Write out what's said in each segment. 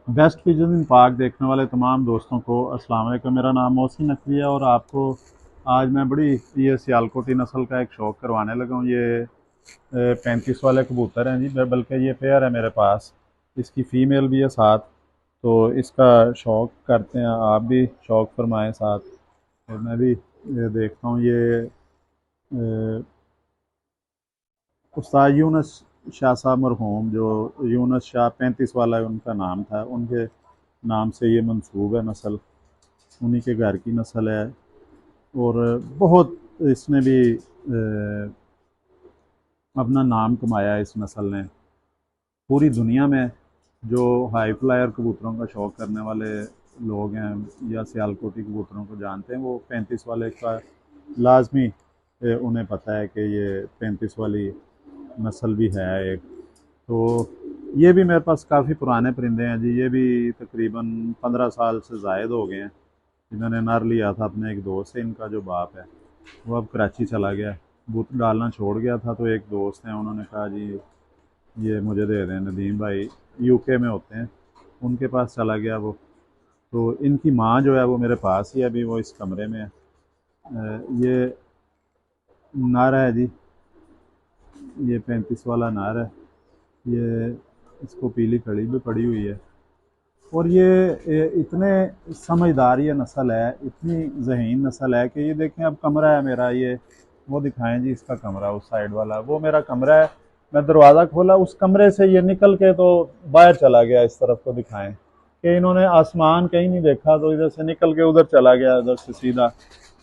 Best pigeon इन park देखने वाले तमाम दोस्तों को अस्सलाम वालेकुम। मेरा नाम मोहसिन नकवी है और आपको आज मैं बड़ी ये सियालकोटी नस्ल का एक शौक करवाने लगा हूँ। ये 35 वाले कबूतर हैं जी, बल्कि ये पेयर है मेरे पास। इसकी फ़ीमेल भी है साथ, तो इसका शौक करते हैं। आप भी शौक फरमाएं साथ। और मैं भी ये देखता हूँ ये उस्ताद यूनुस शाह साहब मरहूम, जो यूनुस शाह 35 वाला है, उनका नाम था, उनके नाम से ये मंसूब है नस्ल। उन्हीं के घर की नस्ल है और बहुत इसने भी अपना नाम कमाया है इस नस्ल ने पूरी दुनिया में। जो हाई फ्लायर कबूतरों का शौक़ करने वाले लोग हैं या सियालकोटी कबूतरों को जानते हैं, वो 35 वाले का लाजमी उन्हें पता है कि ये 35 वाली नस्ल भी है एक। तो ये भी मेरे पास काफ़ी पुराने परिंदे हैं जी। ये भी तकरीबन 15 साल से ज़ायद हो गए हैं। इन्होंने नर लिया था अपने एक दोस्त से, इनका जो बाप है वो अब कराची चला गया, बूथ डालना छोड़ गया था। तो एक दोस्त हैं, उन्होंने कहा जी ये मुझे दे दें, नदीम भाई यूके में होते हैं, उनके पास चला गया वो। तो इनकी माँ जो है वो मेरे पास ही है, अभी वो इस कमरे में है। ये नर है जी, ये 35 वाला नर है। ये इसको पीली कड़ी भी पड़ी हुई है और ये इतने समझदार ये नस्ल है, इतनी ज़हीन नस्ल है कि ये देखें, अब कमरा है मेरा, ये वो दिखाएं जी इसका कमरा, उस साइड वाला वो मेरा कमरा है। मैं दरवाज़ा खोला, उस कमरे से ये निकल के तो बाहर चला गया। इस तरफ को दिखाएं कि इन्होंने आसमान कहीं नहीं देखा, तो इधर से निकल के उधर चला गया, उधर से सीधा।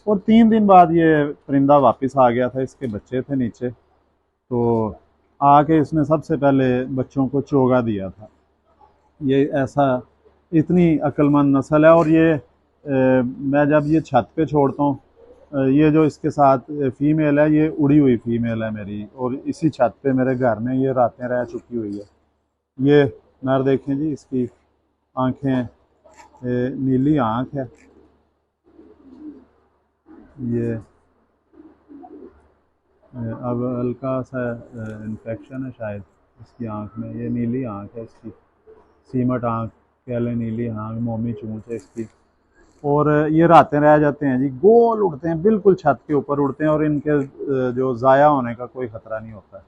और 3 दिन बाद ये परिंदा वापस आ गया था, इसके बच्चे थे नीचे, तो आके इसने सबसे पहले बच्चों को चोगा दिया था। ये ऐसा इतनी अक्लमंद नस्ल है। और ये मैं जब ये छत पे छोड़ता हूँ, ये जो इसके साथ फ़ीमेल है, ये उड़ी हुई फ़ीमेल है मेरी, और इसी छत पे मेरे घर में ये रातें रह चुकी हुई है। ये नर देखें जी, इसकी आँखें नीली आँख है। ये अब हल्का सा इन्फेक्शन है शायद इसकी आँख में। ये नीली आँख है इसकी, सीमट आँख कह लें, नीली आँख, मोमी चूंच है इसकी। और ये रातें रह जाते हैं जी, गोल उड़ते हैं, बिल्कुल छत के ऊपर उड़ते हैं और इनके जो ज़ाया होने का कोई ख़तरा नहीं होता है।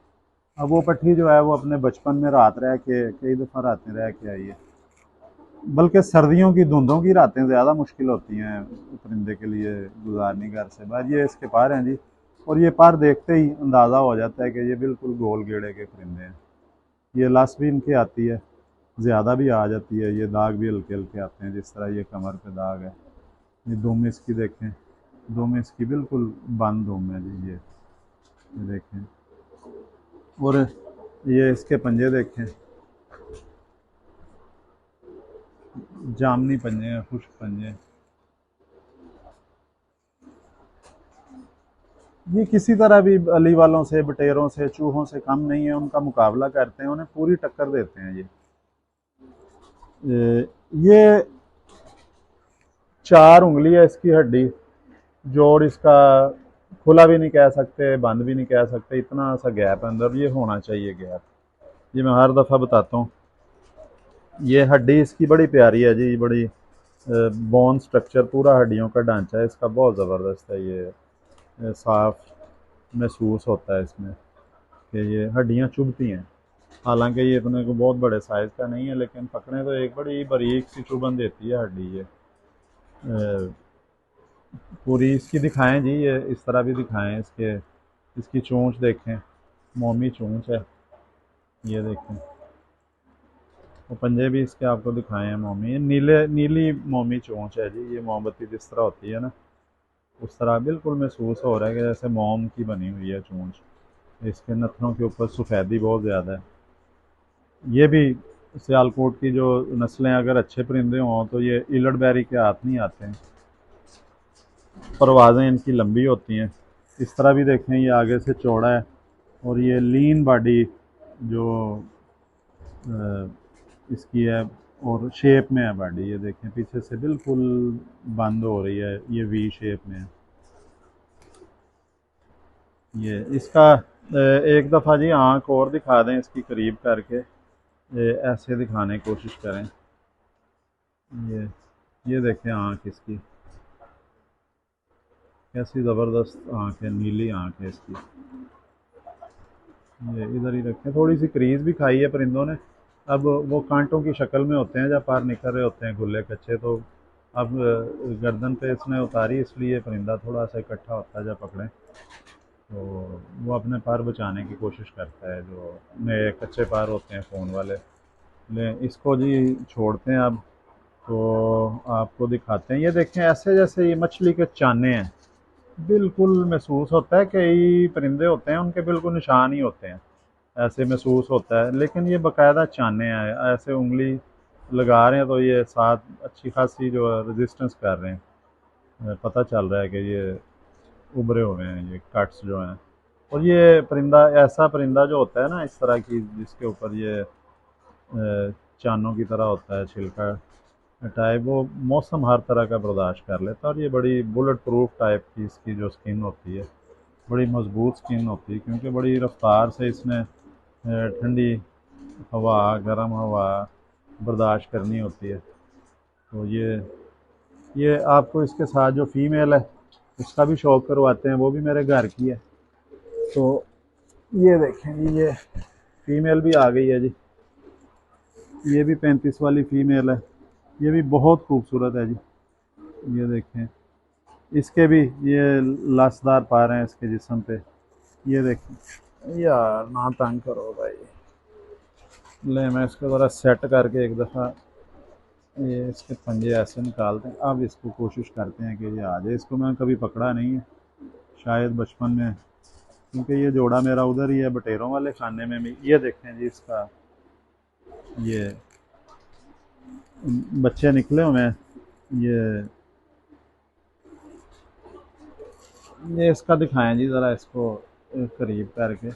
अब वो पट्टी जो है वो अपने बचपन में रात रह के कई दफ़ा रातें रह के आई है। बल्कि सर्दियों की धुंधों की रातें ज़्यादा मुश्किल होती हैं परिंदे के लिए गुजारनी घर से बाहर। ये इसके पर हैं जी, और ये पर देखते ही अंदाज़ा हो जाता है कि ये बिल्कुल गोल गेड़े के परिंदे हैं। ये लस भी इनकी आती है, ज़्यादा भी आ जाती है। ये दाग भी हल्के हल्के आते हैं, जिस तरह ये कमर पे दाग है। ये दुम इसकी देखें, दुम इसकी बिल्कुल बंद दुम है जी। ये देखें, और ये इसके पंजे देखें, जामनी पंजे हैं, खुश्क पंजे। ये किसी तरह भी अली वालों से, बटेरों से, चूहों से कम नहीं है, उनका मुकाबला करते हैं, उन्हें पूरी टक्कर देते हैं ये 4 उंगली है इसकी हड्डी, जोड़ इसका खुला भी नहीं कह सकते, बंद भी नहीं कह सकते, इतना सा गैप अंदर ये होना चाहिए गैप। ये मैं हर दफ़ा बताता हूँ। ये हड्डी इसकी बड़ी प्यारी है जी, बड़ी बोन स्ट्रक्चर, पूरा हड्डियों का ढांचा है इसका, बहुत ज़बरदस्त है। ये साफ महसूस होता है इसमें कि ये हड्डियाँ चुभती हैं। हालांकि ये अपने को बहुत बड़े साइज़ का नहीं है, लेकिन पकड़े तो एक बड़ी बारीक सी चुभन देती है हड्डी ये। पूरी इसकी दिखाएं जी, ये इस तरह भी दिखाएं इसके, इसकी चोंच देखें, मोमी चोंच है। ये देखें, वो पंजे भी इसके आपको दिखाए हैं मोमी, नीले नीली मोमी चोंच है जी। ये मोमबत्ती जिस तरह होती है ना, उस तरह बिल्कुल महसूस हो रहा है कि जैसे मोम की बनी हुई है चोंच। इसके नथनों के ऊपर सफ़ेदी बहुत ज़्यादा है। ये भी सियालकोट की जो नस्लें अगर अच्छे परिंदे हों तो ये इलट बैरी के हाथ नहीं आते हैं। परवाज़ें इनकी लंबी होती हैं। इस तरह भी देखें, ये आगे से चौड़ा है और ये लीन बॉडी जो इसकी है, और शेप में है बॉडी। ये देखें, पीछे से बिल्कुल बंद हो रही है, ये वी शेप में है। ये इसका एक दफ़ा जी आँख और दिखा दें इसकी करीब करके, ऐसे दिखाने की कोशिश करें। ये ये देखें आँख इसकी, कैसी ज़बरदस्त आँख है, नीली आँख है इसकी। ये इधर ही रखें, थोड़ी सी क्रीज भी खाई है परिंदों ने। अब वो कांटों की शक्ल में होते हैं जब पार निकल रहे होते हैं गुल्ले कच्चे, तो अब गर्दन पे इसने उतारी, इसलिए परिंदा थोड़ा सा इकट्ठा होता है जब पकड़ें, तो वो अपने पार बचाने की कोशिश करता है, जो नए कच्चे पार होते हैं फ़ोन वाले। ले इसको जी छोड़ते हैं अब, तो आपको दिखाते हैं। ये देखें, ऐसे जैसे ये मछली के चाने हैं, बिल्कुल महसूस होता है। कई परिंदे होते हैं उनके बिल्कुल निशान ही होते हैं, ऐसे महसूस होता है, लेकिन ये बाकायदा चाने हैं, ऐसे उंगली लगा रहे हैं तो ये साथ अच्छी खासी जो है रेजिस्टेंस कर रहे हैं। पता चल रहा है कि ये उभरे हुए हैं, ये कट्स जो हैं। और ये परिंदा ऐसा परिंदा जो होता है ना इस तरह की, जिसके ऊपर ये चानों की तरह होता है छिलका टाइप, वो मौसम हर तरह का बर्दाश्त कर लेता है। और ये बड़ी बुलेट प्रूफ टाइप की इसकी जो स्किन होती है, बड़ी मजबूत स्किन होती है, क्योंकि बड़ी रफ्तार से इसने ठंडी हवा, गर्म हवा बर्दाश्त करनी होती है। तो ये आपको इसके साथ जो फीमेल है उसका भी शौक करवाते हैं, वो भी मेरे घर की है। तो ये देखें जी, ये फीमेल भी आ गई है जी, ये भी 35 वाली फीमेल है, ये भी बहुत खूबसूरत है जी। ये देखें, इसके भी ये लाशदार पार हैं इसके जिस्म पे। ये देखें यार, ना तंग करो भाई। ले मैं इसको ज़रा सेट करके एक दफ़ा ये इसके पंजे ऐसे निकालते हैं। अब इसको कोशिश करते हैं कि ये आ जाए। इसको मैं कभी पकड़ा नहीं है, शायद बचपन में, क्योंकि ये जोड़ा मेरा उधर ही है बटेरों वाले खाने में भी। ये देखें जी, इसका ये बच्चे निकले हुए हैं। ये इसका दिखाएं जी ज़रा, इसको करीब करके।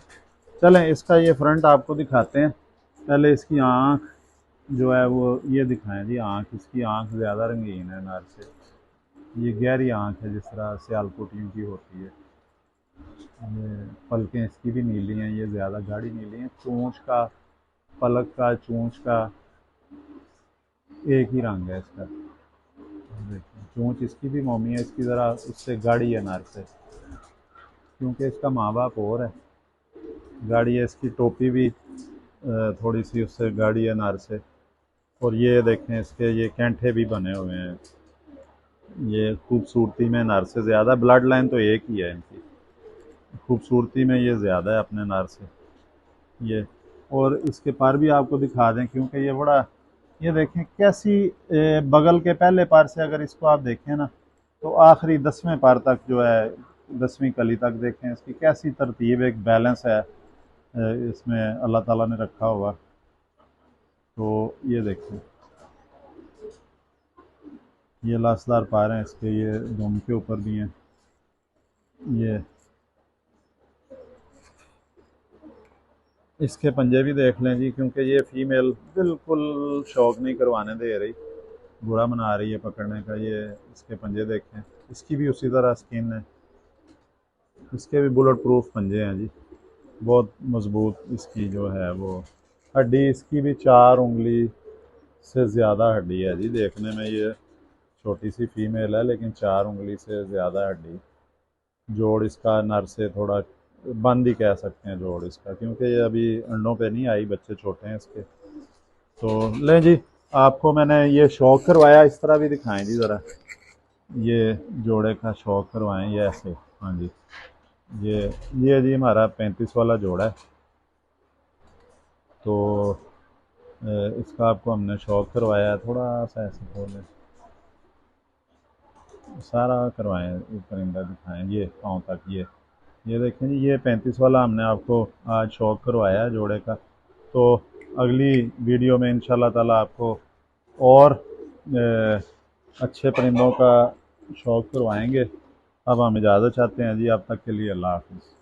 चलें, इसका ये फ्रंट आपको दिखाते हैं। पहले इसकी आँख जो है वो ये दिखाएं जी। आँख, इसकी आँख ज़्यादा रंगीन है नर से, ये गहरी आँख है जिस तरह सियालकोटियों की होती है। ये पलकें इसकी भी नीली हैं, ये ज़्यादा गाढ़ी नीली हैं। चोंच का, पलक का, चोंच का एक ही रंग है इसका। देखिए चोंच इसकी भी मोमी है, इसकी ज़रा उससे गाढ़ी है नर से, क्योंकि इसका माँ बाप और है, गाढ़ी है। इसकी टोपी भी थोड़ी सी उससे गाढ़ी है नर से। और ये देखें, इसके ये कैंठे भी बने हुए हैं। ये खूबसूरती में नर से ज़्यादा, ब्लड लाइन तो एक ही है इनकी, खूबसूरती में ये ज़्यादा है अपने नर से। ये और इसके पर भी आपको दिखा दें, क्योंकि ये बड़ा, ये देखें कैसी बगल के पहले पार से अगर इसको आप देखें ना, तो आखिरी 10वें पार तक जो है, 10वीं कली तक देखें इसकी कैसी तरतीब, एक बैलेंस है इसमें अल्लाह ताला ने रखा हुआ। तो ये देखें, ये लाशदार पार हैं इसके, ये दुम के ऊपर भी हैं। ये इसके पंजे भी देख लें जी, क्योंकि ये फीमेल बिल्कुल शौक नहीं करवाने दे रही, बुरा मना रही है पकड़ने का। ये इसके पंजे देखें, इसकी भी उसी तरह स्किन है, इसके भी बुलेट प्रूफ पंजे हैं जी, बहुत मजबूत इसकी जो है वो हड्डी। इसकी भी 4 उंगली से ज़्यादा हड्डी है जी, देखने में ये छोटी सी फीमेल है, लेकिन 4 उंगली से ज़्यादा हड्डी। जोड़ इसका नर से थोड़ा बंद ही कह सकते हैं जोड़ इसका, क्योंकि ये अभी अंडों पे नहीं आई, बच्चे छोटे हैं इसके। तो लें जी, आपको मैंने ये शौक करवाया, इस तरह भी दिखाएं जी ज़रा। ये जोड़े का शौक करवाएं, ये ऐसे, हाँ जी। ये ये जी हमारा 35 वाला जोड़ा है। तो इसका आपको हमने शौक करवाया है, थोड़ा सा ऐसे खोलें, सारा करवाएं, ये परिंदा दिखाएं, ये पाँव तक। ये देखें जी, ये 35 वाला हमने आपको आज शौक करवाया है जोड़े का। तो अगली वीडियो में इंशाल्लाह ताला आपको और अच्छे परिंदों का शौक करवाएंगे। अब हम इजाज़त चाहते हैं जी, अब तक के लिए अल्लाह हाफ़िज़।